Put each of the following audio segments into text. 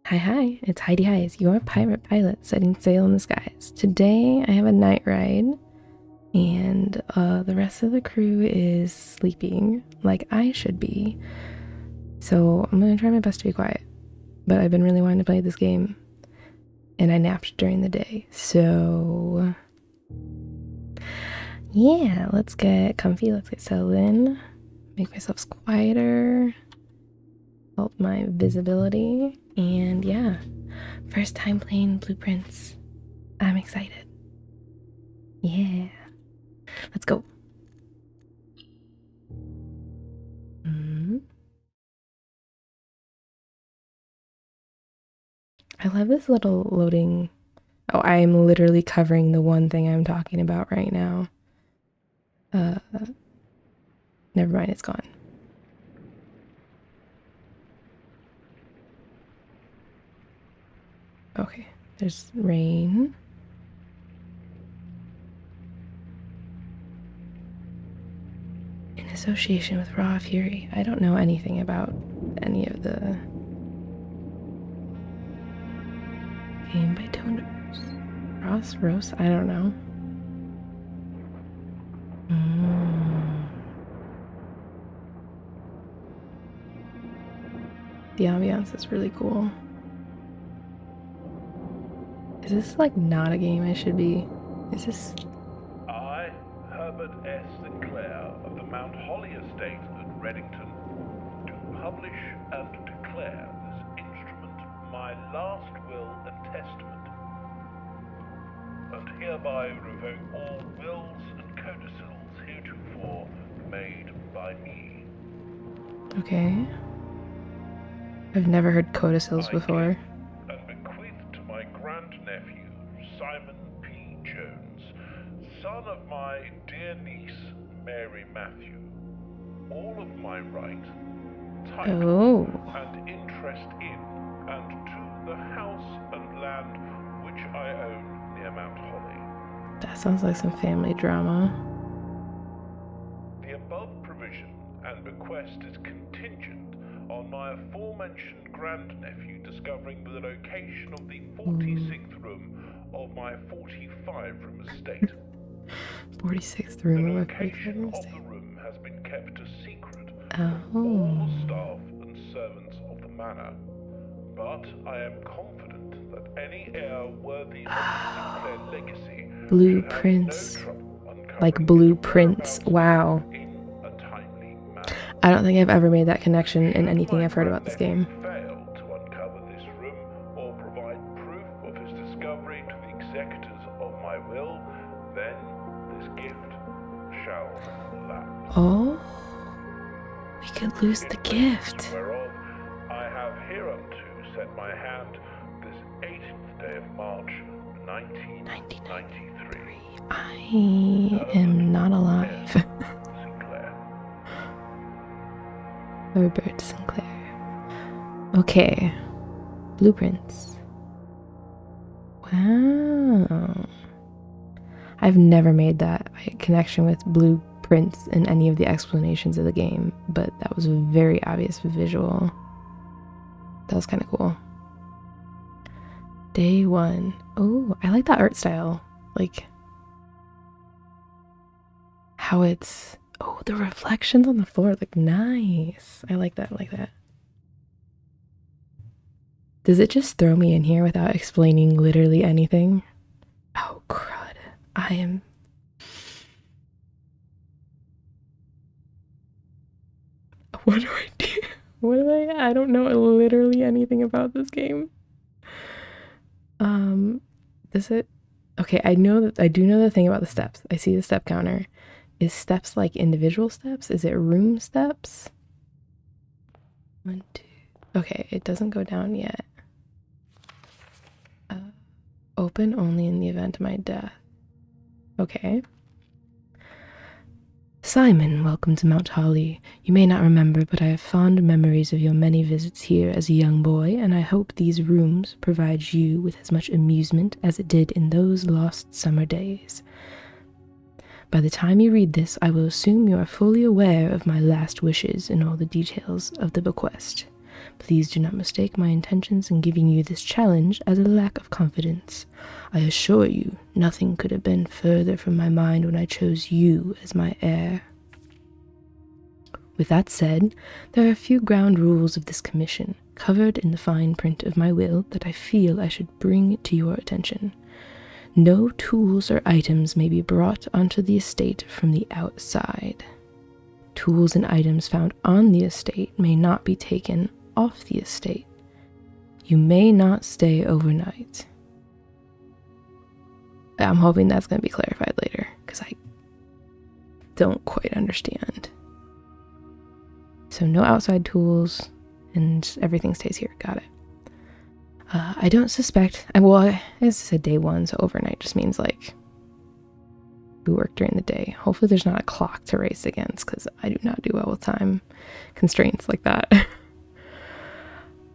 Hi, it's Heidi Haize, your pirate pilot setting sail in the skies. Today I have a night ride, and the rest of the crew is sleeping, like I should be. So I'm gonna try my best to be quiet. But I've been really wanting to play this game, and I napped during the day. So yeah, let's get comfy, let's get settled in, make myself quieter, help my visibility, and yeah. First time playing Blueprints. I'm excited. Yeah. Let's go. I love this little loading. Oh, I am literally covering the one thing I'm talking about right now. Never mind, it's gone. Okay, there's rain. In association with raw fury. I don't know anything about any of the game by toners. Ross, Rose, I don't know. The ambiance is really cool. Is this like not a game I should be? Is this? I, Herbert S. Sinclair of the Mount Holly Estate at Reddington, do publish and declare this instrument my last will and testament, and hereby revoke all wills and codicils heretofore made by me. Okay. I've never heard codicils before. And bequeath to my grandnephew, Simon P. Jones, son of my dear niece, Mary Matthew, all of my right, title, and interest in, and to the house and land which I own near Mount Holly. That sounds like some family drama. The above provision and bequest is contingent on my aforementioned grandnephew discovering the location of the 46th room of my 45-room estate. 46th room the of location of the room has been kept a secret from all the staff and servants of the manor, but I am confident that any heir worthy of the Sinclair legacy Blueprints. should have no trouble Like blueprints. Wow. I don't think I've ever made that connection in anything I've heard about this game. Fail to uncover this room or provide proof of his discovery to the executors of my will, then this gift shall lapse. Oh, we could lose the gift. Whereof I have hereunto set my hand this 18th day of March, 1993. I am not alive. Herbert Sinclair. Okay. Blueprints. Wow. I've never made that connection with blueprints in any of the explanations of the game, but that was a very obvious visual. That was kind of cool. Day 1. Oh, I like that art style. Like how it's... Oh, the reflections on the floor look nice. I like that, Does it just throw me in here without explaining literally anything? Oh, crud. I am... What do I do? I don't know literally anything about this game. Does it... Okay, I do know the thing about the steps. I see the step counter. Is steps like individual steps? Is it room steps? 1, 2. Okay, it doesn't go down yet. Open only in the event of my death. Okay. Simon, welcome to Mount Holly. You may not remember, but I have fond memories of your many visits here as a young boy, and I hope these rooms provide you with as much amusement as it did in those lost summer days. By the time you read this, I will assume you are fully aware of my last wishes and all the details of the bequest. Please do not mistake my intentions in giving you this challenge as a lack of confidence. I assure you, nothing could have been further from my mind when I chose you as my heir. With that said, there are a few ground rules of this commission, covered in the fine print of my will, that I feel I should bring to your attention. No tools or items may be brought onto the estate from the outside. Tools and items found on the estate may not be taken off the estate. You may not stay overnight. I'm hoping that's going to be clarified later, because I don't quite understand. So no outside tools, and everything stays here. Got it. I don't suspect, I said day one, so overnight just means like we work during the day. Hopefully there's not a clock to race against, because I do not do well with time constraints like that.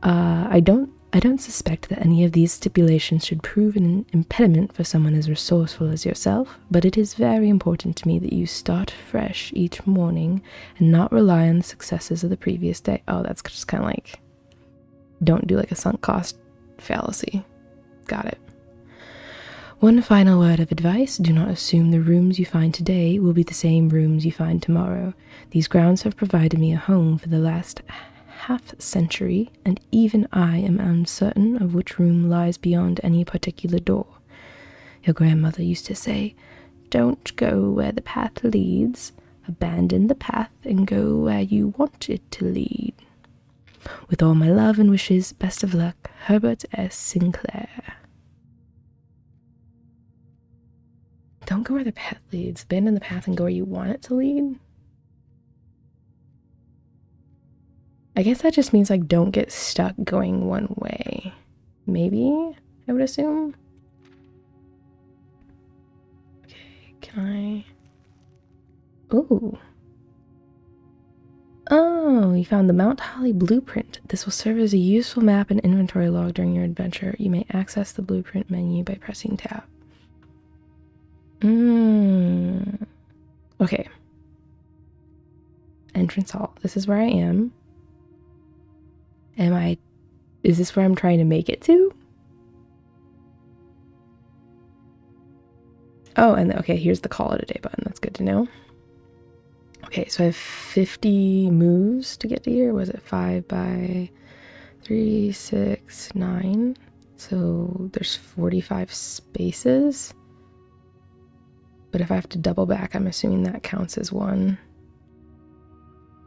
I don't suspect that any of these stipulations should prove an impediment for someone as resourceful as yourself, but it is very important to me that you start fresh each morning and not rely on the successes of the previous day. Oh, that's just kind of like, don't do like a sunk cost fallacy. Got it. One final word of advice: do not assume the rooms you find today will be the same rooms you find tomorrow. These grounds have provided me a home for the last half-century, and even I am uncertain of which room lies beyond any particular door. Your grandmother used to say, "Don't go where the path leads. Abandon the path and go where you want it to lead." With all my love and wishes, best of luck, Herbert S. Sinclair. Don't go where the path leads. Abandon the path and go where you want it to lead. I guess that just means like don't get stuck going one way. Maybe, I would assume. Okay, can I? Ooh. Oh, you found the Mount Holly blueprint. This will serve as a useful map and inventory log during your adventure. You may access the blueprint menu by pressing tab. Okay. Entrance hall. This is where I am. Is this where I'm trying to make it to? Oh, and okay, here's the call it a day button. That's good to know. Okay, so I have 50 moves to get to here. Was it 5 by 3, 6, 9? So there's 45 spaces. But if I have to double back, I'm assuming that counts as one.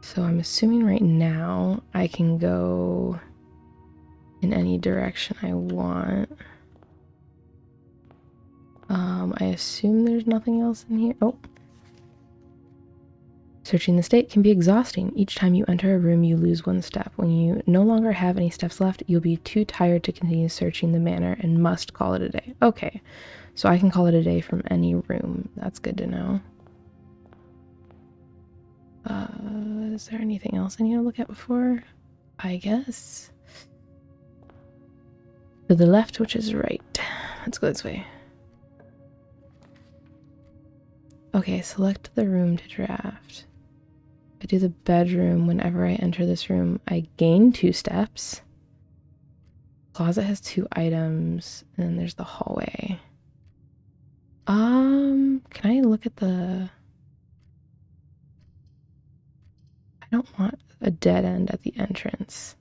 So I'm assuming right now I can go in any direction I want. I assume there's nothing else in here. Oh. Searching the state can be exhausting. Each time you enter a room, you lose one step. When you no longer have any steps left, you'll be too tired to continue searching the manor and must call it a day. Okay, so I can call it a day from any room. That's good to know. Is there anything else I need to look at before? I guess. To the left, which is right. Let's go this way. Okay, select the room to draft. I do the bedroom. Whenever I enter this room, I gain 2 steps. Closet has 2 items, and then there's the hallway. Can I look at the... I don't want a dead end at the entrance.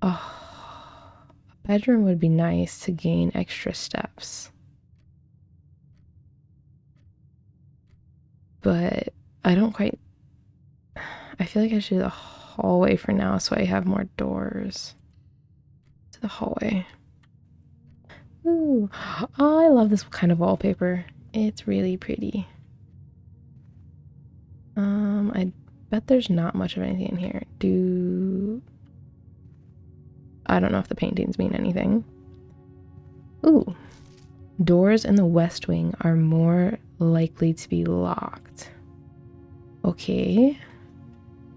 Oh, a bedroom would be nice to gain extra steps. But I don't quite... I feel like I should do the hallway for now so I have more doors. To the hallway. Ooh. Oh, I love this kind of wallpaper. It's really pretty. I bet there's not much of anything in here. I don't know if the paintings mean anything. Ooh. Doors in the west wing are more likely to be locked. Okay.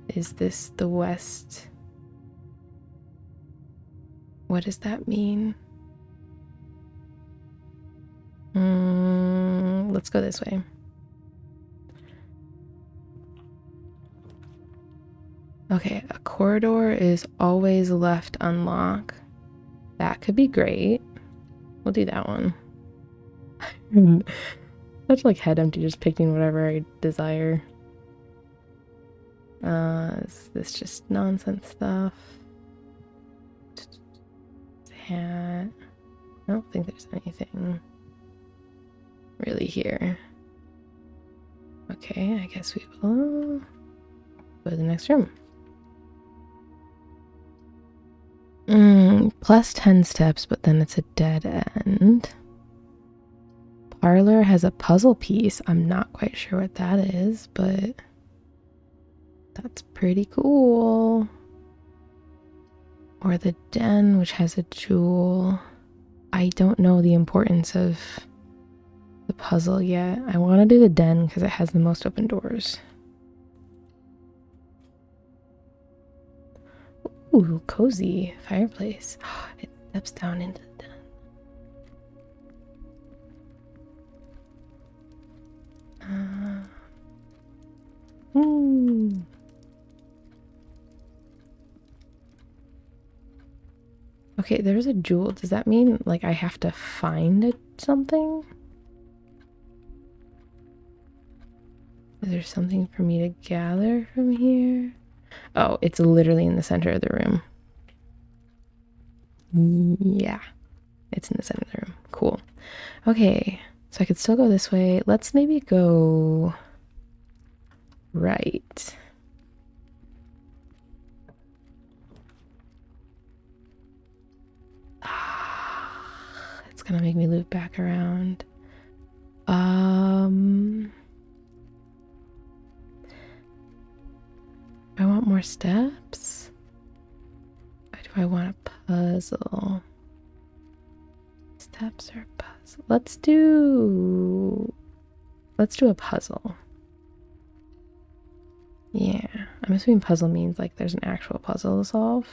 Is this the west? What does that mean? Let's go this way. Okay, corridor is always left unlocked. That could be great. We'll do that one. Such like head empty, just picking whatever I desire. Is this just nonsense stuff? Hat. I don't think there's anything really here. Okay, I guess we will go to the next room. Plus 10 steps, but then it's a dead end. Parlor has a puzzle piece. I'm not quite sure what that is, but that's pretty cool. Or the den, which has a jewel. I don't know the importance of the puzzle yet. I want to do the den because it has the most open doors. Ooh, cozy fireplace. It steps down into the den. Okay, there's a jewel. Does that mean like I have to find something? Is there something for me to gather from here? Oh, it's literally in the center of the room. Yeah, it's in the center of the room. Cool. Okay, so I could still go this way. Let's maybe go right. It's gonna make me loop back around. I want more steps? Or do I want a puzzle? Steps or puzzle? Let's do a puzzle. Yeah, I'm assuming puzzle means like there's an actual puzzle to solve.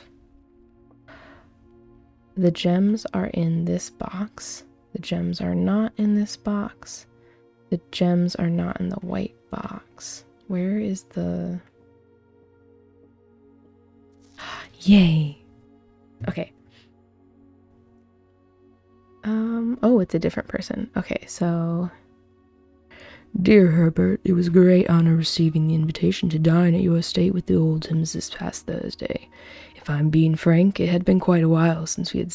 The gems are in this box. The gems are not in this box. The gems are not in the white box. Where is the... Yay! Okay. Oh, it's a different person. Okay, so... Dear Herbert, it was a great honor receiving the invitation to dine at your estate with the Oldhams this past Thursday. If I'm being frank, it had been quite a while since we had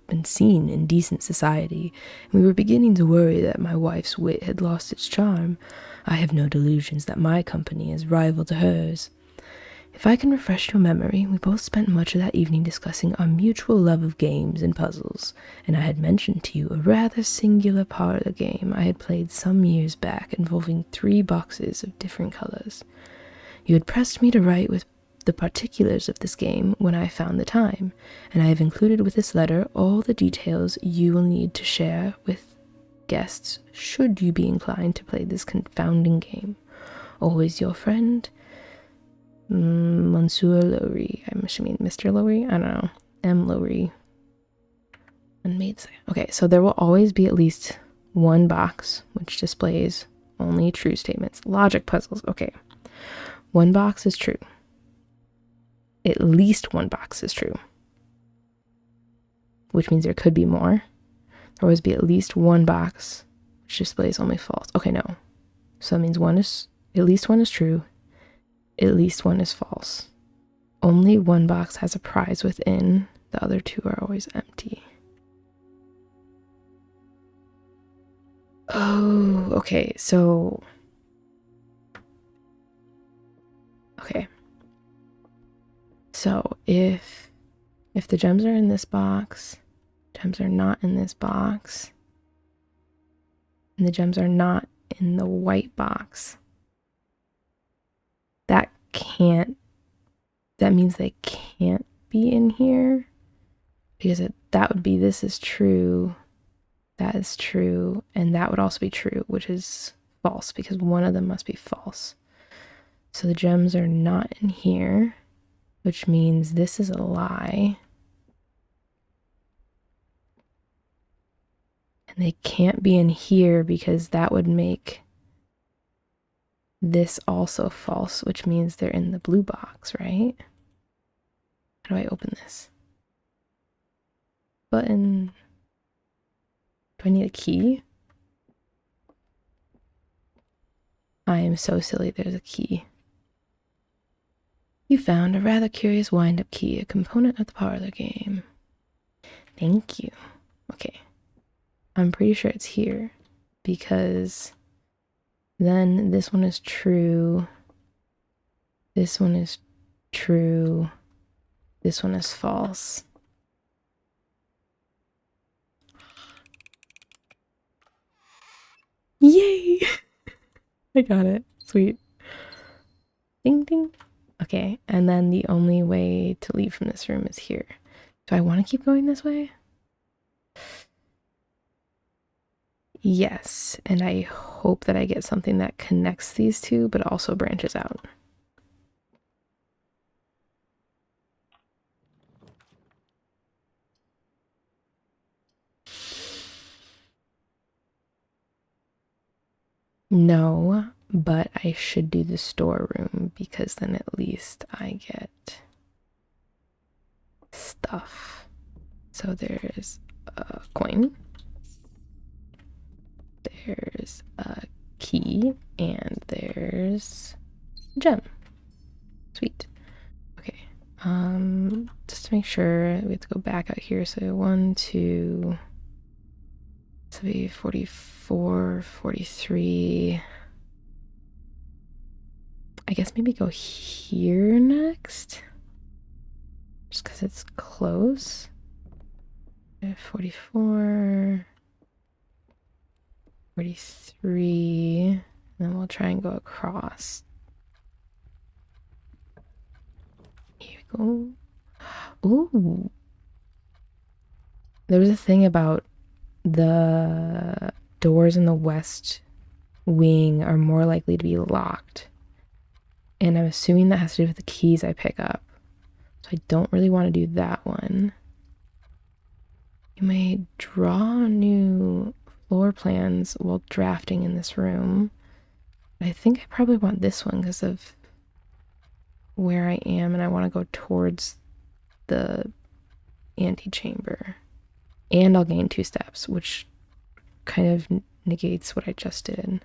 been seen in decent society, and we were beginning to worry that my wife's wit had lost its charm. I have no delusions that my company is rival to hers. If I can refresh your memory, we both spent much of that evening discussing our mutual love of games and puzzles, and I had mentioned to you a rather singular parlor game I had played some years back involving 3 boxes of different colors. You had pressed me to write with the particulars of this game when I found the time, and I have included with this letter all the details you will need to share with guests should you be inclined to play this confounding game. Always your friend, Monsieur Lowry. I'm assuming Mr. Lowry? I don't know. M. Lowry. Unmade. Okay, so there will always be at least one box which displays only true statements. Logic puzzles. Okay. One box is true. At least one box is true. Which means there could be more. There will always be at least one box which displays only false. Okay, no. So that means at least one is true. At least one is false. Only one box has a prize within. The other 2 are always empty. Oh, okay. So... Okay. So if the gems are in this box, gems are not in this box, and the gems are not in the white box, that means they can't be in here, because that would be this is true, that is true, and that would also be true, which is false because one of them must be false. So the gems are not in here, which means this is a lie. And they can't be in here because that would make this also false, which means they're in the blue box, right? How do I open this? Button. Do I need a key? I am so silly, there's a key. You found a rather curious wind-up key, a component of the parlor game. Thank you. Okay. I'm pretty sure it's here because then this one is true. This one is true. This one is false. Yay! I got it. Sweet. Ding ding. Okay, and then the only way to leave from this room is here. Do I want to keep going this way? Yes, and I hope that I get something that connects these two, but also branches out. No, but I should do the storeroom because then at least I get stuff. So there's a coin, there's a key, and there's a gem. Sweet. Okay. Just to make sure, we have to go back out here. So 1, 2, so be 44, 43. I guess maybe go here next. Just because it's close. 44, 43, and then we'll try and go across. Here we go. Ooh. There was a thing about the doors in the west wing are more likely to be locked. And I'm assuming that has to do with the keys I pick up. So I don't really want to do that one. You may draw new floor plans while drafting in this room. I think I probably want this one because of where I am, and I want to go towards the antechamber. And I'll gain 2 steps, which kind of negates what I just did.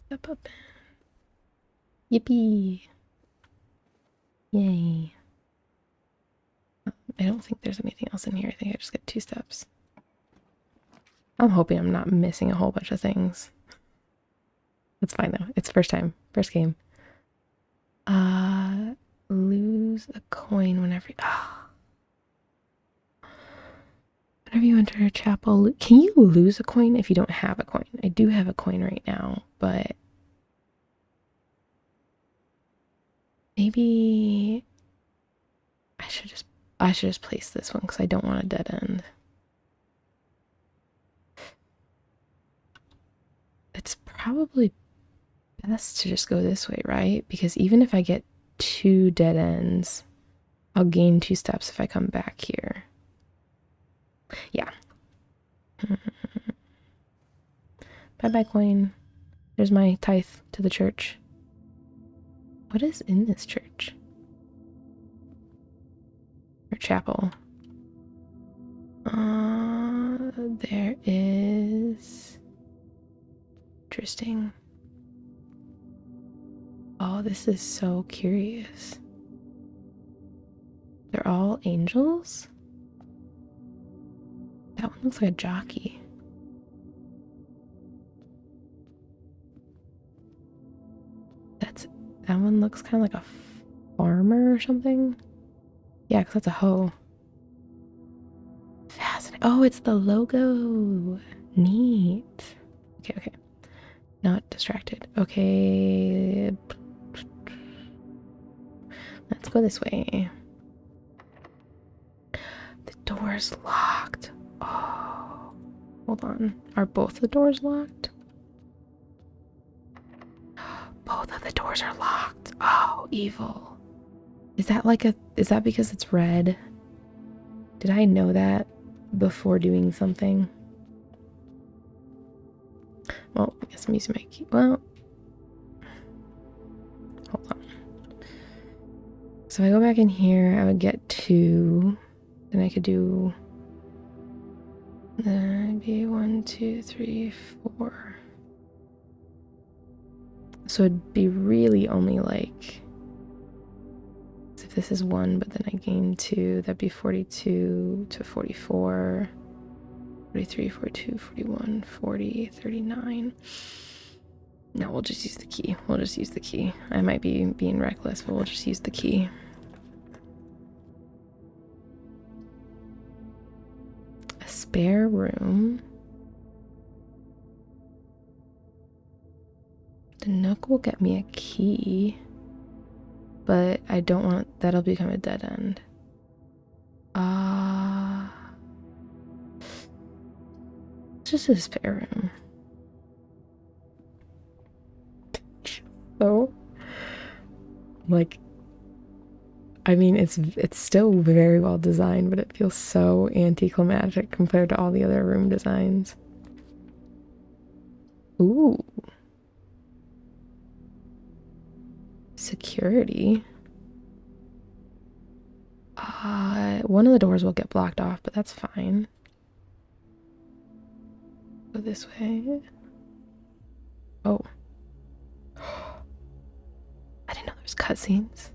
Step up. Yippee! Yay. I don't think there's anything else in here. I think I just get 2 steps. I'm hoping I'm not missing a whole bunch of things. That's fine though. It's first time. First game. Lose a coin whenever whenever you enter a chapel. Can you lose a coin if you don't have a coin? I do have a coin right now, but maybe I should just place this one because I don't want a dead end. It's probably best to just go this way, right? Because even if I get 2 dead ends, I'll gain 2 steps if I come back here. Yeah. Bye-bye coin. There's my tithe to the church. What is in this church? Or chapel? There is... Interesting. Oh, this is so curious. They're all angels? That one looks like a jockey. That one looks kind of like a farmer or something. Yeah, because that's a hoe. Fascinating. Oh, it's the logo. Neat. Okay. Not distracted. Okay. Let's go this way. The door's locked. Oh. Hold on. Are both the doors locked? Both of the doors are locked. Oh, evil. Is that because it's red? Did I know that before doing something? Well, I guess I'm using my key. Well, hold on. So if I go back in here, I would get 2. Then I could do... Then it'd be 1, 2, 3, 4. So it'd be really only like... So if this is 1, but then I gain 2, that'd be 42 to 44. 43, 42, 41, 40, 39. No, we'll just use the key. We'll just use the key. I might be being reckless, but we'll just use the key. A spare room. The Nook will get me a key, but I don't want... That'll become a dead end. It's just a spare room. So, like, I mean, it's still very well designed, but it feels so anticlimactic compared to all the other room designs. Ooh. Security. One of the doors will get blocked off, but that's fine. Go this way. Oh. I didn't know there was cutscenes.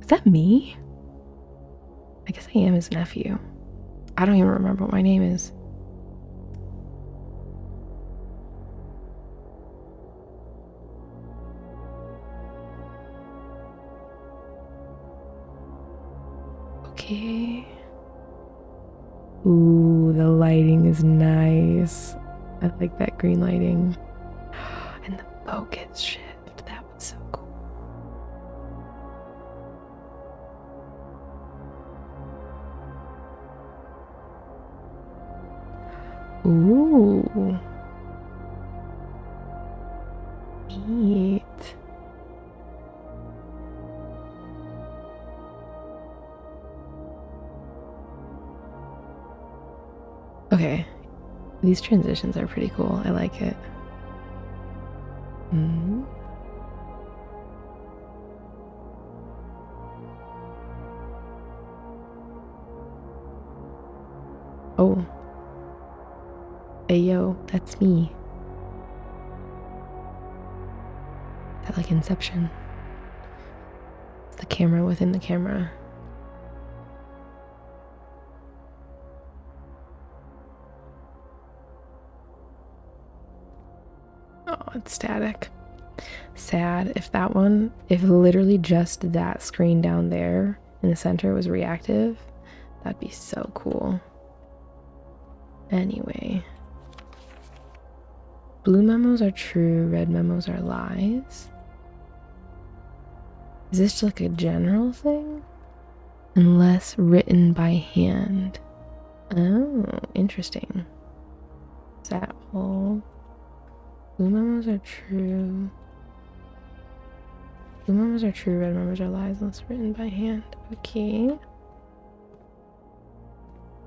Is that me? I guess I am his nephew. I don't even remember what my name is. Okay. Ooh, the lighting is nice. I like that green lighting. And the focus shift. That was so cool. Ooh. Neat. Okay. These transitions are pretty cool. I like it. Oh. Hey yo, that's me. That like Inception. It's the camera within the camera. Oh, it's static. Sad. If literally just that screen down there in the center was reactive, that'd be so cool. Anyway. Blue memos are true, red memos are lies. Is this like a general thing? Unless written by hand. Oh, interesting. Is that all? Blue memos are true. Blue memos are true, red memos are lies unless written by hand. Okay.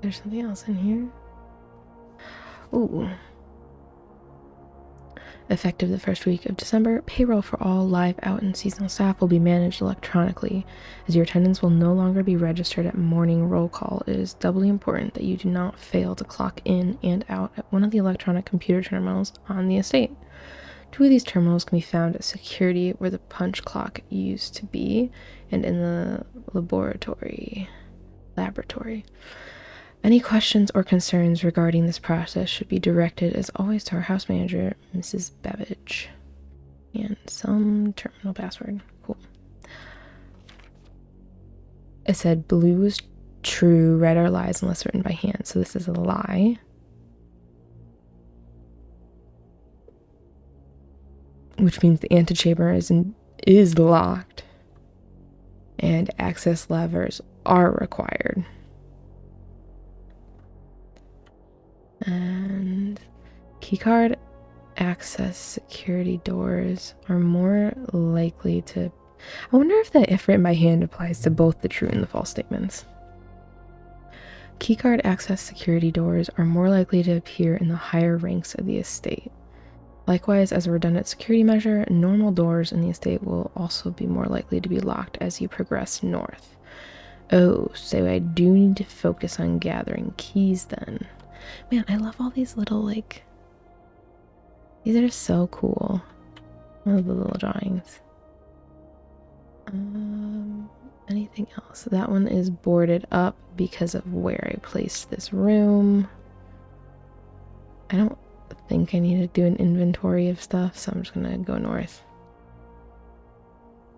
There's something else in here. Ooh. Effective the first week of December, payroll for all live, out, and seasonal staff will be managed electronically. As your attendance will no longer be registered at morning roll call, it is doubly important that you do not fail to clock in and out at one of the electronic computer terminals on the estate. 2 of these terminals can be found at security, where the punch clock used to be, and in the laboratory. Any questions or concerns regarding this process should be directed, as always, to our house manager, Mrs. Babbage. And some terminal password. Cool. It said blue is true, red are lies unless written by hand. So this is a lie. Which means the antechamber is locked. And access levers are required. And keycard access security doors are more likely to... I wonder if the if written by hand applies to both the true and the false statements. Keycard access security doors are more likely to appear in the higher ranks of the estate. Likewise, as a redundant security measure, normal doors in the estate will also be more likely to be locked as you progress north. Oh, so I do need to focus on gathering keys then. Man, I love all these little, like... These are so cool. I love the little drawings. Anything else? That one is boarded up because of where I placed this room. I don't think I need to do an inventory of stuff, so I'm just gonna go north.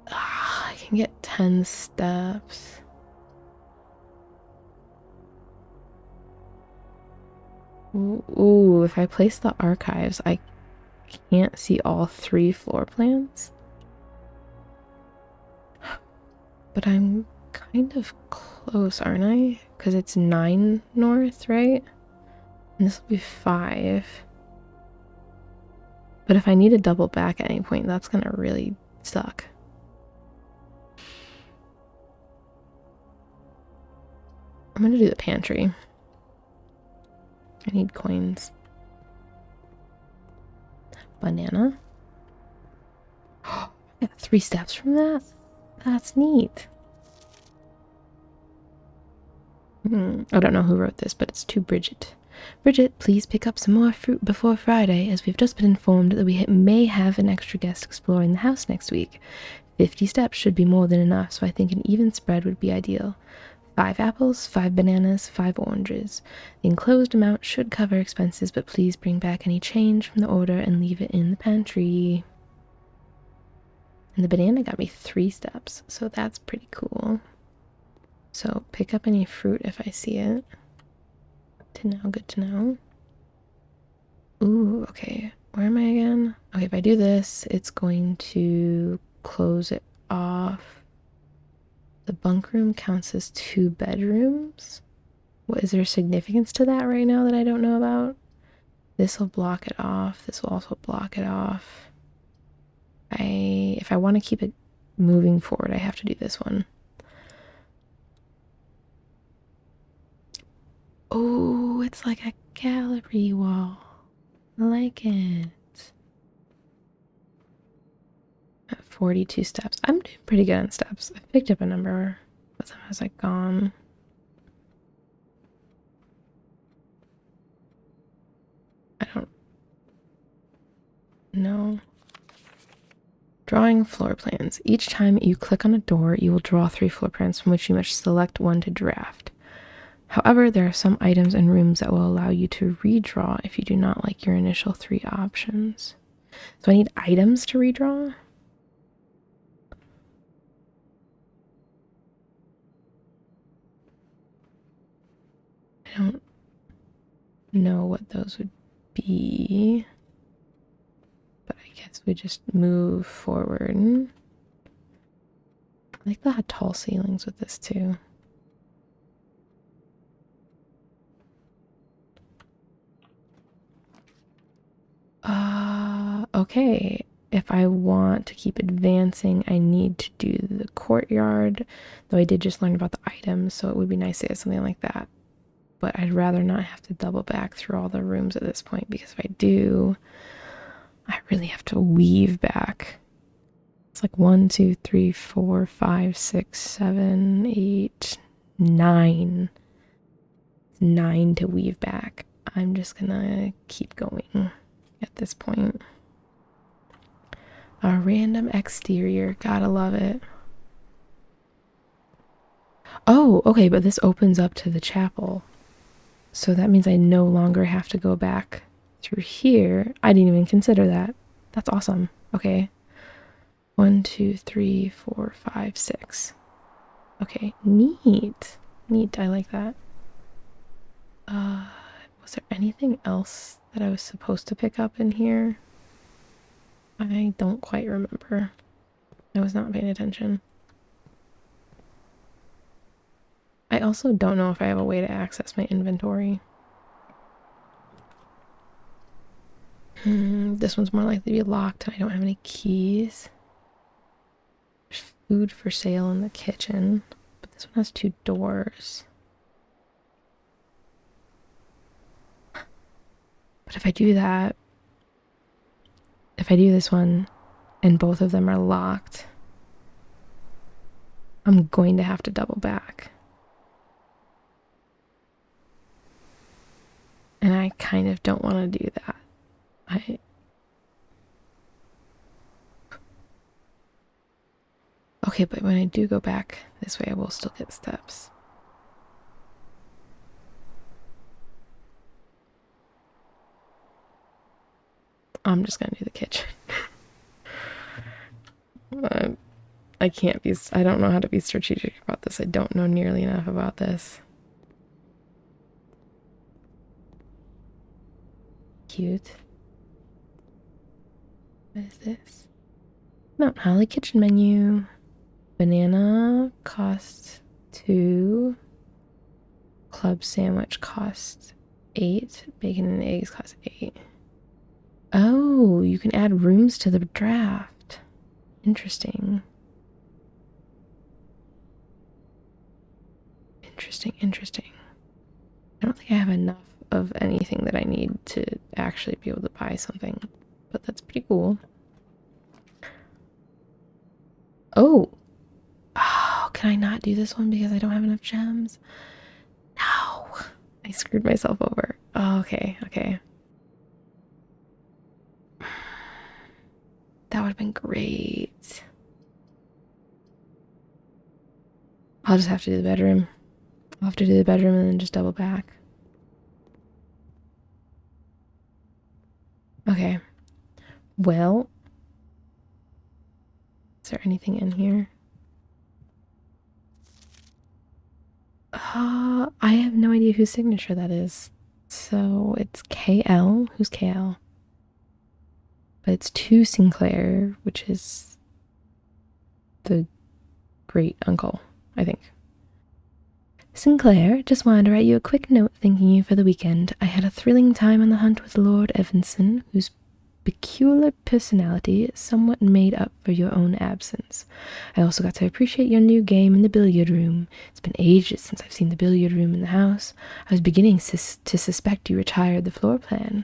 I can get 10 steps. Ooh, if I place the archives, I can't see all 3 floor plans. But I'm kind of close, aren't I? Because it's 9 north, right? And this will be 5. But if I need to double back at any point, that's gonna really suck. I'm gonna do the pantry. I need coins. Banana. I got 3 steps from that? That's neat. I don't know who wrote this, but it's to Bridget. Bridget, please pick up some more fruit before Friday, as we've just been informed that we may have an extra guest exploring the house next week. 50 steps should be more than enough, so I think an even spread would be ideal. 5 apples, 5 bananas, 5 oranges. The enclosed amount should cover expenses, but please bring back any change from the order and leave it in the pantry. And the banana got me 3 steps, so that's pretty cool. So pick up any fruit if I see it. To know, good to know. Ooh, okay. Where am I again? Okay, if I do this, it's going to close it off. The bunk room counts as 2 bedrooms. What is there significance to that right now that I don't know about? This will block it off. This will also block it off. If I want to keep it moving forward, I have to do this one. Oh, it's like a gallery wall. I like it. At 42 steps. I'm doing pretty good on steps. I picked up a number, but somehow it's like gone. I don't know. Drawing floor plans. Each time you click on a door, you will draw 3 floor plans from which you must select one to draft. However, there are some items and rooms that will allow you to redraw if you do not like your initial 3 options. So I need items to redraw? I don't know what those would be. But I guess we just move forward. I like the tall ceilings with this too. Okay. If I want to keep advancing, I need to do the courtyard. Though I did just learn about the items, so it would be nice to get something like that. But I'd rather not have to double back through all the rooms at this point, because if I do, I really have to weave back. It's like 1, 2, 3, 4, 5, 6, 7, 8, 9. 9 to weave back. I'm just gonna keep going at this point. A random exterior. Gotta love it. Oh, okay, but this opens up to the chapel. So that means I no longer have to go back through here. I didn't even consider that. That's awesome. Okay. 1, 2, 3, 4, 5, 6. Okay, neat. Neat, I like that. Was there anything else that I was supposed to pick up in here? I don't quite remember. I was not paying attention. I also don't know if I have a way to access my inventory. This one's more likely to be locked and I don't have any keys. There's food for sale in the kitchen, but this one has 2 doors. But if I do that, if I do this one and both of them are locked, I'm going to have to double back. And I kind of don't want to do that. Okay, but when I do go back this way, I will still get steps. I'm just gonna do the kitchen. I can't be, I don't know how to be strategic about this. I don't know nearly enough about this. Cute. What is this? Mount Holly kitchen menu. Banana costs 2. Club sandwich costs 8. Bacon and eggs cost 8. Oh, you can add rooms to the draft. Interesting. Interesting. I don't think I have enough of anything that I need to actually be able to buy something, but that's pretty cool. Oh, can I not do this one because I don't have enough gems? No, I screwed myself over. Oh, okay. That would have been great. I'll just have to do the bedroom. I'll have to do the bedroom and then just double back. Okay. Well, is there anything in here? I have no idea whose signature that is. So it's KL. Who's KL? But it's to Sinclair, which is the great uncle, I think. Sinclair, just wanted to write you a quick note thanking you for the weekend. I had a thrilling time on the hunt with Lord Evanson, whose peculiar personality somewhat made up for your own absence. I also got to appreciate your new game in the billiard room. It's been ages since I've seen the billiard room in the house. I was beginning to suspect you retired the floor plan.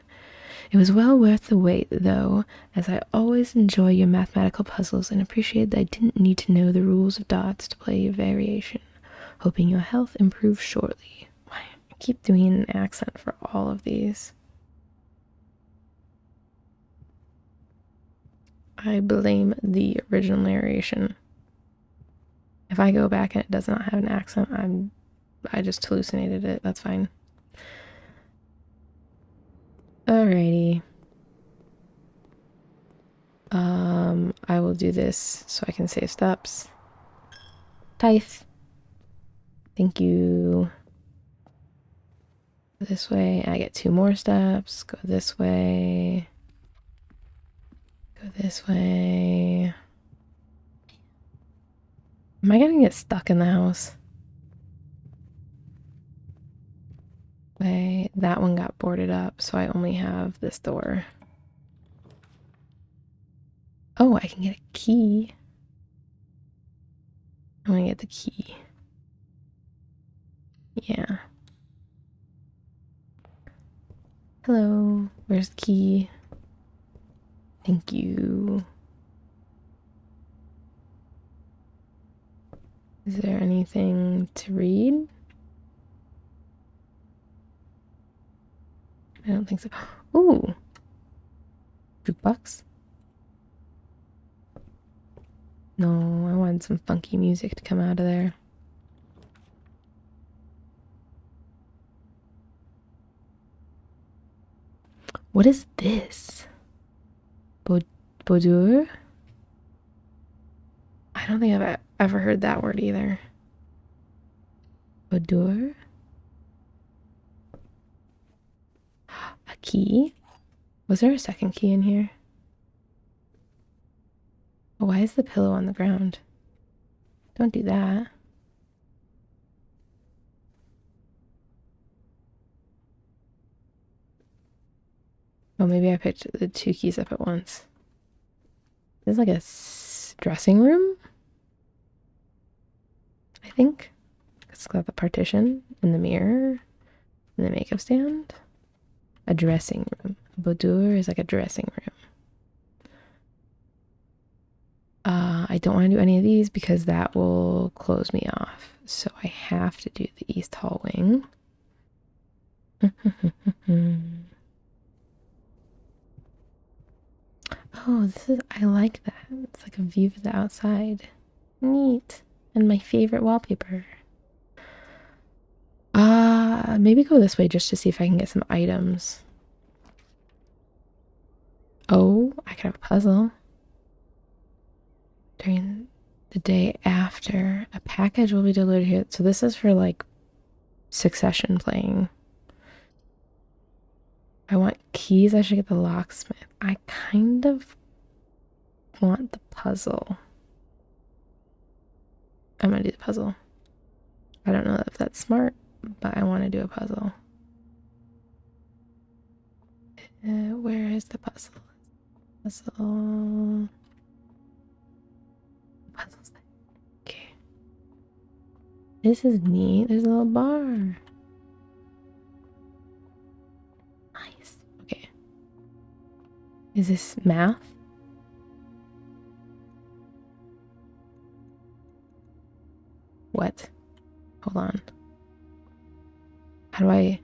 It was well worth the wait, though, as I always enjoy your mathematical puzzles and appreciate that I didn't need to know the rules of darts to play your variation. Hoping your health improves shortly. I keep doing an accent for all of these. I blame the original narration. If I go back and it does not have an accent, I just hallucinated it. That's fine. Alrighty. I will do this so I can save steps. Tithe. Thank you. Go this way. I get 2 more steps. Go this way. Go this way. Am I gonna get stuck in the house? Wait, that one got boarded up, so I only have this door. Oh, I can get a key. I'm gonna get the key. Yeah. Hello, where's the key? Thank you. Is there anything to read? I don't think so. Ooh. Jukebox? No, I wanted some funky music to come out of there. What is this? Boudoir? I don't think I've ever heard that word either. Boudoir? A key? Was there a second key in here? Oh, why is the pillow on the ground? Don't do that. Oh, maybe I picked the 2 keys up at once. This is like a dressing room? I think. It's got the partition and the mirror and the makeup stand. A dressing room. boudoir is like a dressing room. I don't want to do any of these because that will close me off. So I have to do the east hall wing. Oh, I like that. It's like a view of the outside. Neat. And my favorite wallpaper. Maybe go this way just to see if I can get some items. Oh, I could have a puzzle. During the day after, a package will be delivered here. So this is for like Succession playing. I want keys. I should get the locksmith. I kind of want the puzzle. I'm gonna do the puzzle. I don't know if that's smart, but I want to do a puzzle. Where is the puzzle? Puzzle's there. Okay. This is neat. There's a little bar. Nice. Okay. Is this math? What? Hold on. How do I...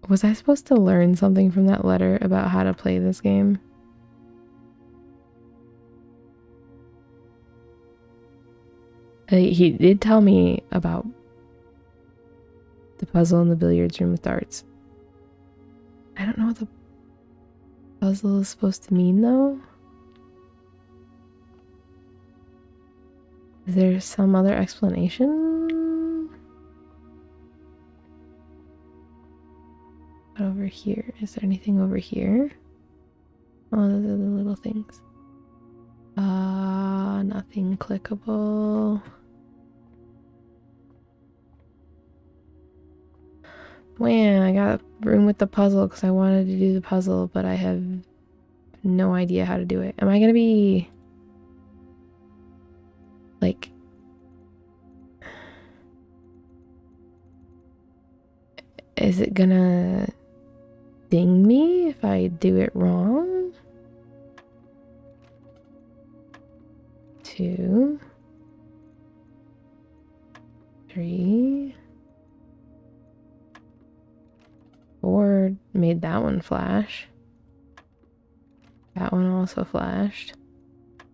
Was I supposed to learn something from that letter about how to play this game? He did tell me about the puzzle in the billiards room with darts. I don't know what the puzzle is supposed to mean though. Is there some other explanation? What over here? Is there anything over here? Oh, those are the little things. Nothing clickable. Man, I got room with the puzzle because I wanted to do the puzzle, but I have no idea how to do it. Am I gonna be like... Is it gonna ding me if I do it wrong? 2, 3, 4 made that one flash. That one also flashed.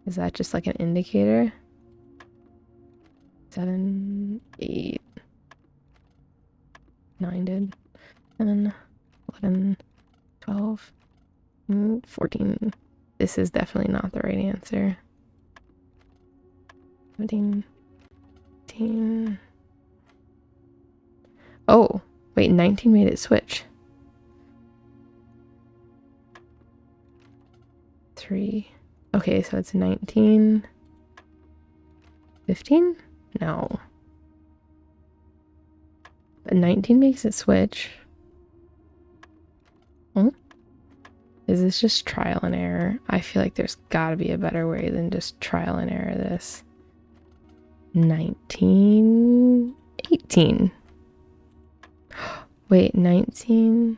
Is that just like an indicator? 7, 8, 9 did. 10, 11, 12, 14. This is definitely not the right answer. 17, 18. Oh, wait, 19 made it switch. 3. Okay, so it's 19. 15? No. But 19 makes it switch. Hmm? Is this just trial and error? I feel like there's gotta be a better way than just trial and error this. 19, 18. Wait, 19.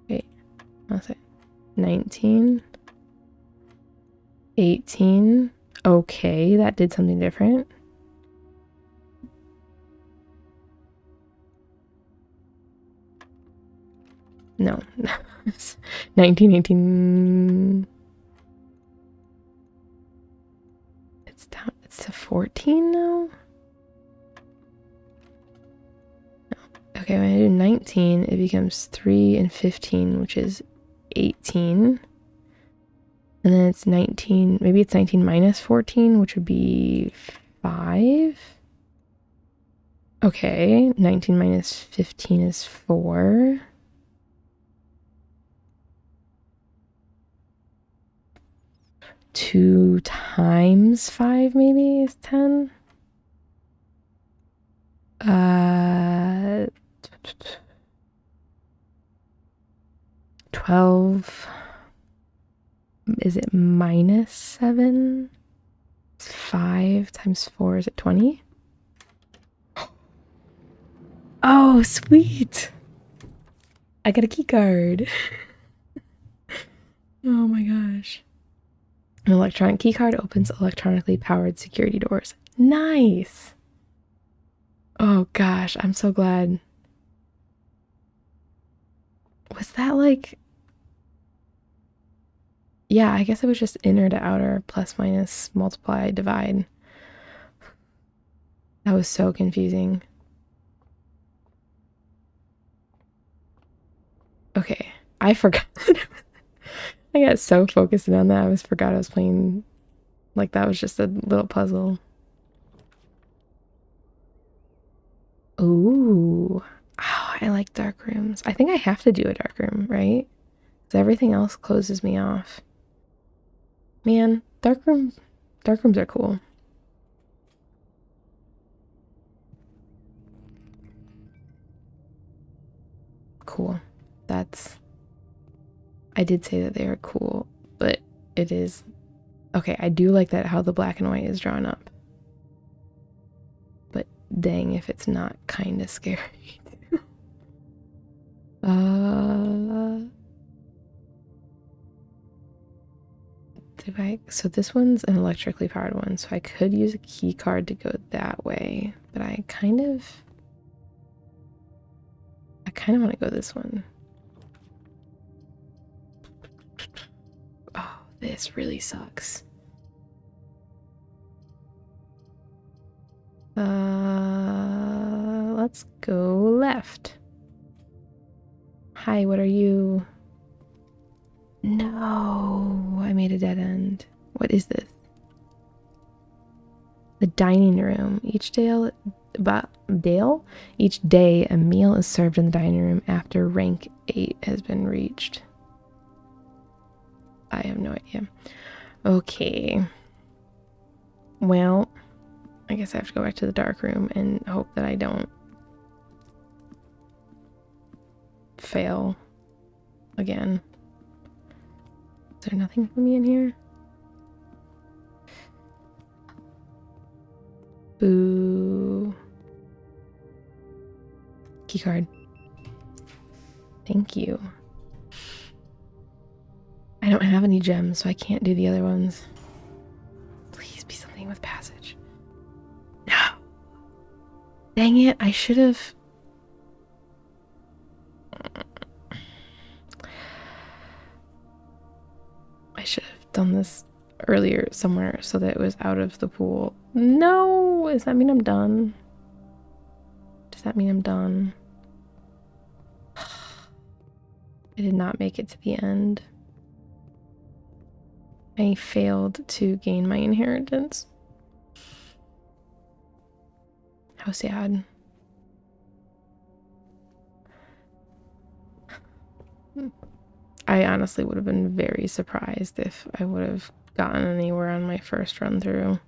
Wait, what's it? 19, 18. Okay, that did something different. No. 19, 18. It's down. It's to 14 now? No. Okay, when I do 19, it becomes 3 and 15, which is 18. And then it's 19. Maybe it's 19 minus 14, which would be 5. Okay, 19 minus 15 is 4. 2 times 5 maybe is 10. 12. Is it minus 7? 5 times 4 is it 20? Oh, sweet! I got a key card. Oh my gosh. An electronic key card opens electronically powered security doors. Nice! Oh gosh, I'm so glad. Was that like... Yeah, I guess it was just inner to outer, plus, minus, multiply, divide. That was so confusing. Okay, I forgot. I got so focused in on that, I forgot I was playing. Like, that was just a little puzzle. Ooh. Oh, I like dark rooms. I think I have to do a dark room, right? Because everything else closes me off. Man, dark rooms are cool. Cool. I did say that they are cool, but it is okay. I do like that how the black and white is drawn up, but dang if it's not kind of scary. uh so this one's an electrically powered one, so I could use a key card to go that way, but I kind of want to go this one. Oh, this really sucks. Let's go left. Hi, what are you? No, I made a dead end. What is this? The dining room. Each day a meal is served in the dining room after rank 8 has been reached. I have no idea. Okay. Well, I guess I have to go back to the dark room and hope that I don't fail again. Is there nothing for me in here? Boo. Keycard. Thank you. I don't have any gems, so I can't do the other ones. Please be something with passage. No. Dang it, I should have... done this earlier somewhere so that it was out of the pool. No! Does that mean I'm done? Does that mean I'm done? I did not make it to the end. I failed to gain my inheritance. How sad. I honestly would have been very surprised if I would have gotten anywhere on my first run through.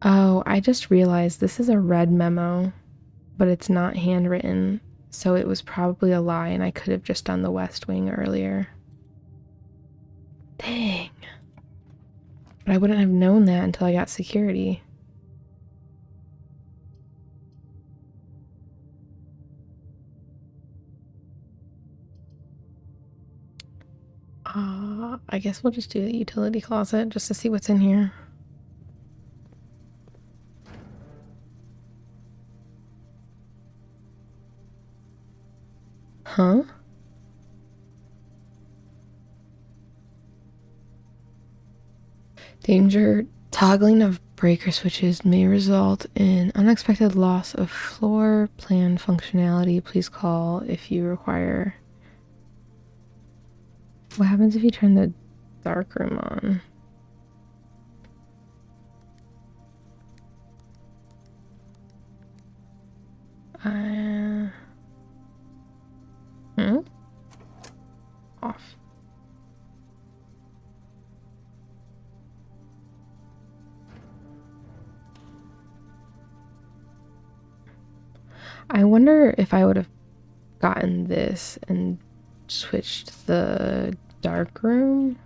Oh, I just realized this is a red memo, but it's not handwritten, so it was probably a lie and I could have just done the West Wing earlier. Dang. But I wouldn't have known that until I got security. I guess we'll just do the utility closet just to see what's in here. Huh? Danger. Toggling of breaker switches may result in unexpected loss of floor plan functionality. Please call if you require. What happens if you turn the dark room on? Off. I wonder if I would have gotten this and switched the dark room,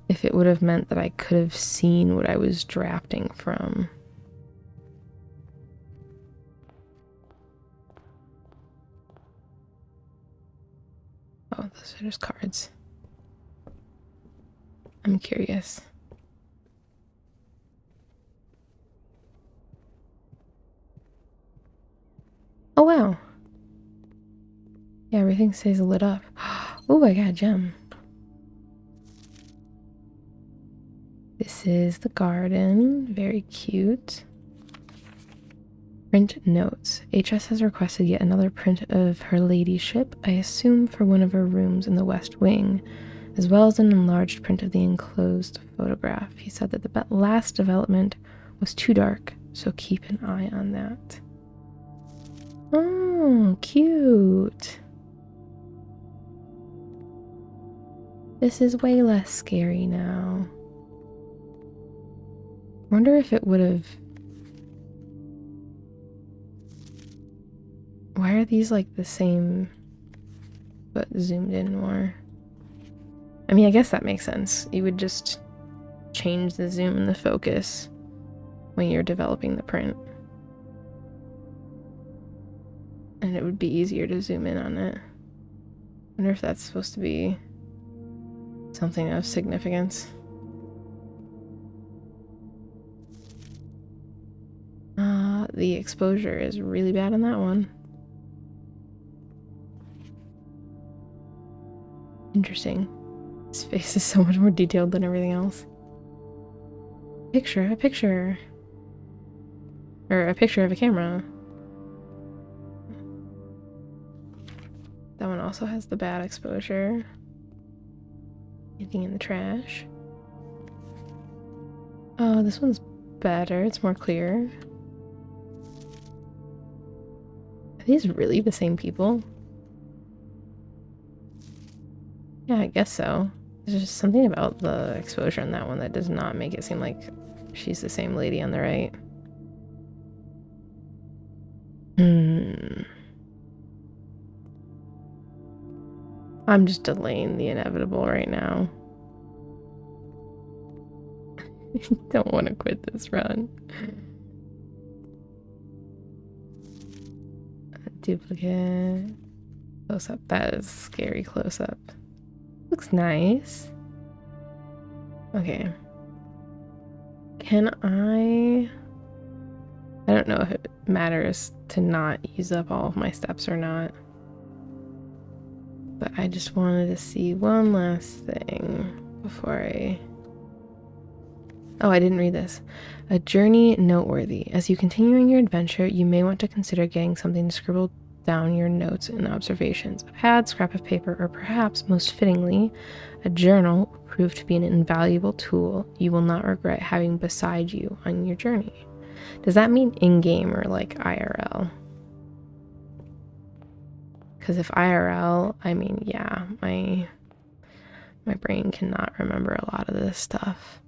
if it would have meant that I could have seen what I was drafting from. Oh, those are just cards. I'm curious. Oh wow. Yeah, everything stays lit up. Oh, I got a gem. This is the garden. Very cute. Print notes. HS has requested yet another print of her ladyship, I assume for one of her rooms in the West Wing, as well as an enlarged print of the enclosed photograph. He said that the last development was too dark, so keep an eye on that. Oh, cute. This is way less scary now. Wonder if it would have... Why are these like the same but zoomed in more? I mean, I guess that makes sense. You would just change the zoom and the focus when you're developing the print. And it would be easier to zoom in on it. I wonder if that's supposed to be something of significance. The exposure is really bad on that one. Interesting. His face is so much more detailed than everything else. A picture. Or a picture of a camera. That one also has the bad exposure. Anything in the trash? Oh, this one's better. It's more clear. Are these really the same people? Yeah, I guess so. There's just something about the exposure in that one that does not make it seem like she's the same lady on the right. I'm just delaying the inevitable right now. I don't want to quit this run. Duplicate. Close up. That is scary close up. Looks nice. Okay. Can I don't know if it matters to not use up all of my steps or not. But I just wanted to see one last thing before I... Oh, I didn't read this. A journey noteworthy. As you continue on your adventure, you may want to consider getting something to scribble down your notes and observations. A pad, scrap of paper, or perhaps, most fittingly, a journal will prove to be an invaluable tool you will not regret having beside you on your journey. Does that mean in-game or like IRL? Because if IRL, I mean, yeah, my brain cannot remember a lot of this stuff.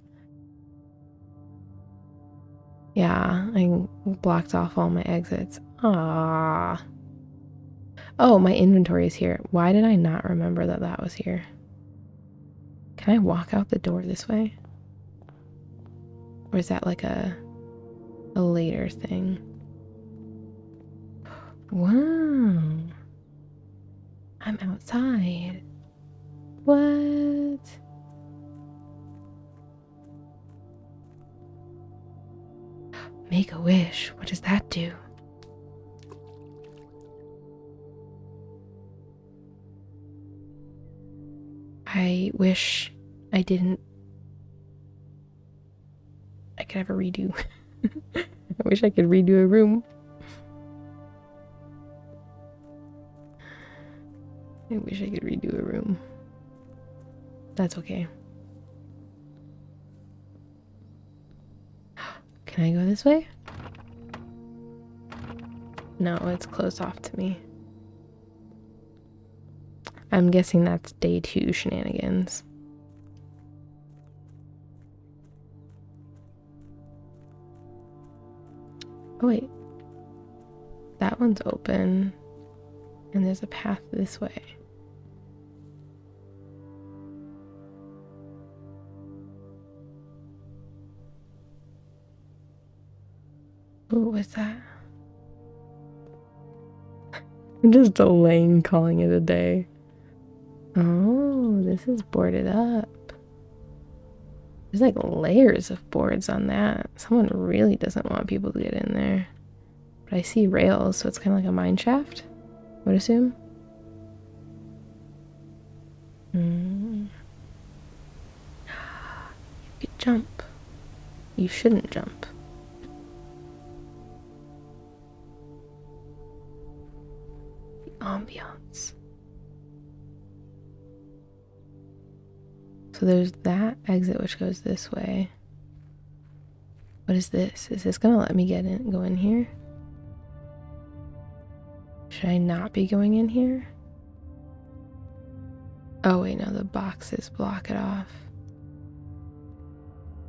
Yeah, I blocked off all my exits. Ah. Oh, my inventory is here. Why did I not remember that that was here? Can I walk out the door this way? Or is that like a later thing? Wow. I'm outside. What? Make a wish. What does that do? I wish I didn't... I could have a redo. I wish I could redo a room. I wish I could redo a room. That's okay. Can I go this way? No, it's closed off to me. I'm guessing that's day 2 shenanigans. Oh wait. That one's open. And there's a path this way. Ooh, what's that? I'm just delaying calling it a day. Oh, this is boarded up. There's like layers of boards on that. Someone really doesn't want people to get in there. But I see rails, so it's kind of like a mine shaft, I would assume. You could jump. You shouldn't jump. The ambiance. So there's that exit which goes this way. What is this? Is this gonna let me go in here? Should I not be going in here? Oh wait, no, the boxes block it off.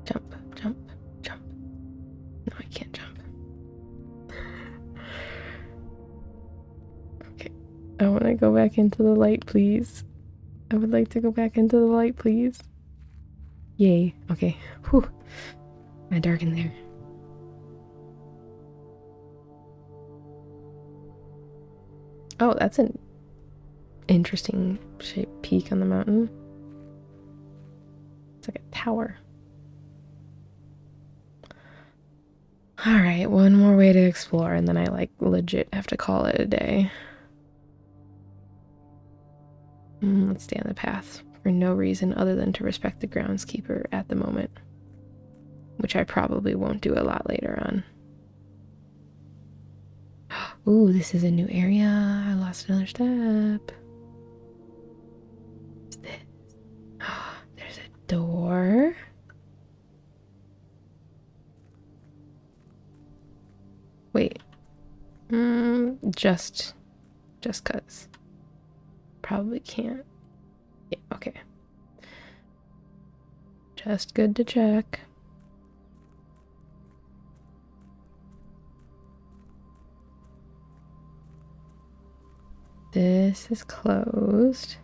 Jump, jump, jump. No, I can't jump. Okay, I want to go back into the light, please. I would like to go back into the light, please. Yay, okay. Whew. I darkened there. Oh, that's an interesting shaped peak on the mountain. It's like a tower. Alright, one more way to explore and then I like legit have to call it a day. Let's stay on the path for no reason other than to respect the groundskeeper at the moment. Which I probably won't do a lot later on. Ooh, this is a new area. I lost another step. What's this? There's a door. Wait. Just cuz. Probably can't. Yeah, okay. Just good to check. This is closed.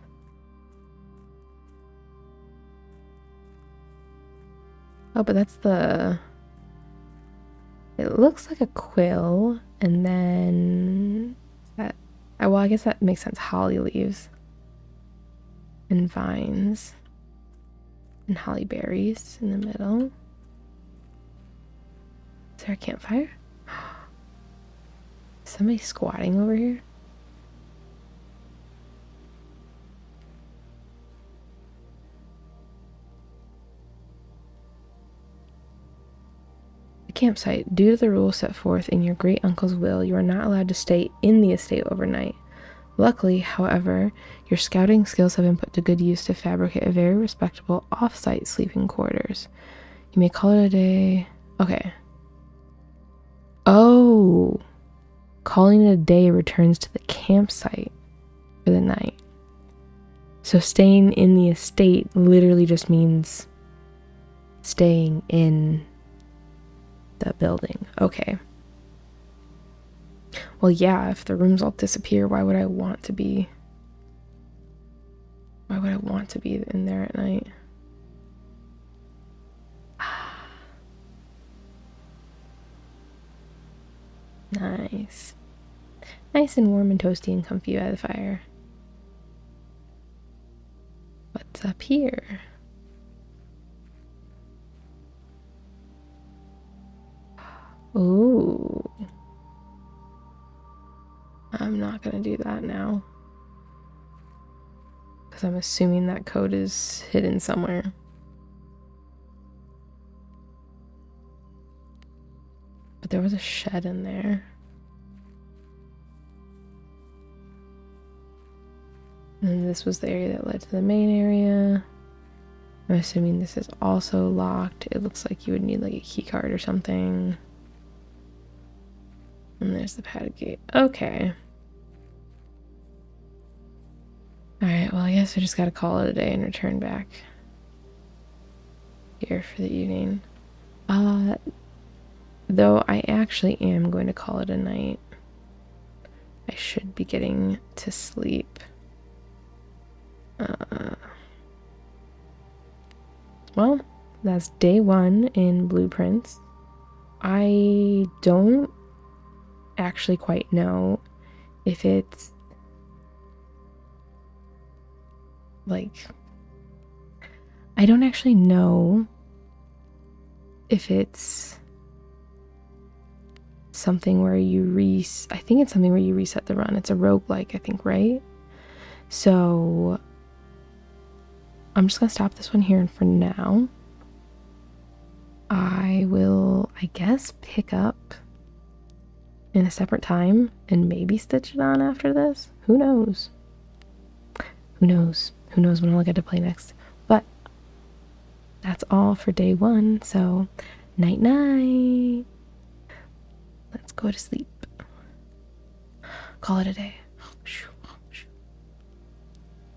Oh, but that's the... It looks like a quill, and then... That... Well, I guess that makes sense. Holly leaves. And vines. And holly berries in the middle. Is there a campfire? Is somebody squatting over here? Campsite. Due to the rules set forth in your great uncle's will, you are not allowed to stay in the estate overnight. Luckily, however, your scouting skills have been put to good use to fabricate a very respectable off-site sleeping quarters. You may call it a day. Okay. Oh, calling it a day returns to the campsite for the night. So staying in the estate literally just means staying in the building. Okay. Well, yeah, if the rooms all disappear, why would I want to be in there at night? Nice. Nice and warm and toasty and comfy by the fire. What's up here? Ooh. I'm not gonna do that now. Because I'm assuming that code is hidden somewhere. But there was a shed in there. And this was the area that led to the main area. I'm assuming this is also locked. It looks like you would need like a key card or something. And there's the padded gate. Okay. Alright, well I guess I just gotta call it a day and return back here for the evening. Though I actually am going to call it a night. I should be getting to sleep. Well, that's day 1 in blueprints. I don't actually quite know if it's like, I don't actually know if it's something where you I think it's something where you reset the run. It's a roguelike, I think, right? So I'm just gonna stop this one here for now. I will, I guess, pick up in a separate time and maybe stitch it on after this. Who knows? Who knows? Who knows when I'll get to play next? But that's all for day 1. So night night. Let's go to sleep. Call it a day.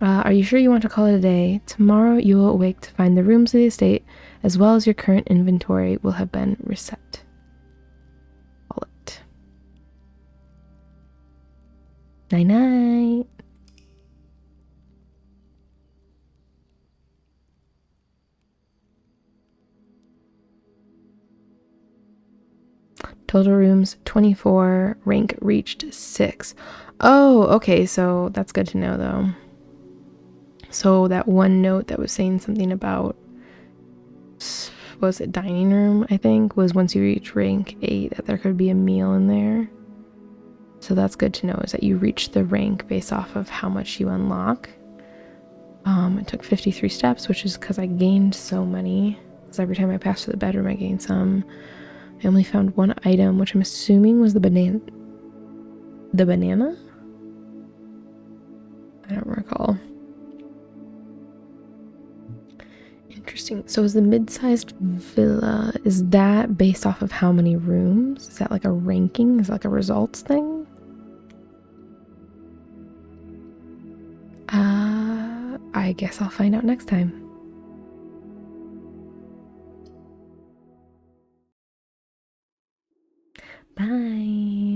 Are you sure you want to call it a day? Tomorrow you will awake to find the rooms of the estate as well as your current inventory will have been reset. Call it. Night night. Total rooms 24, rank reached 6. Oh, okay, so that's good to know though. So that one note that was saying something about, was it dining room, I think, was once you reach rank 8 that there could be a meal in there. So that's good to know, is that you reach the rank based off of how much you unlock. It took 53 steps, which is because I gained so many. Because every time I passed through the bedroom, I gained some. I only found one item, which I'm assuming was the banana. The banana? I don't recall. Interesting. So is the mid-sized villa, is that based off of how many rooms? Is that like a ranking? Is that like a results thing? I guess I'll find out next time. Bye.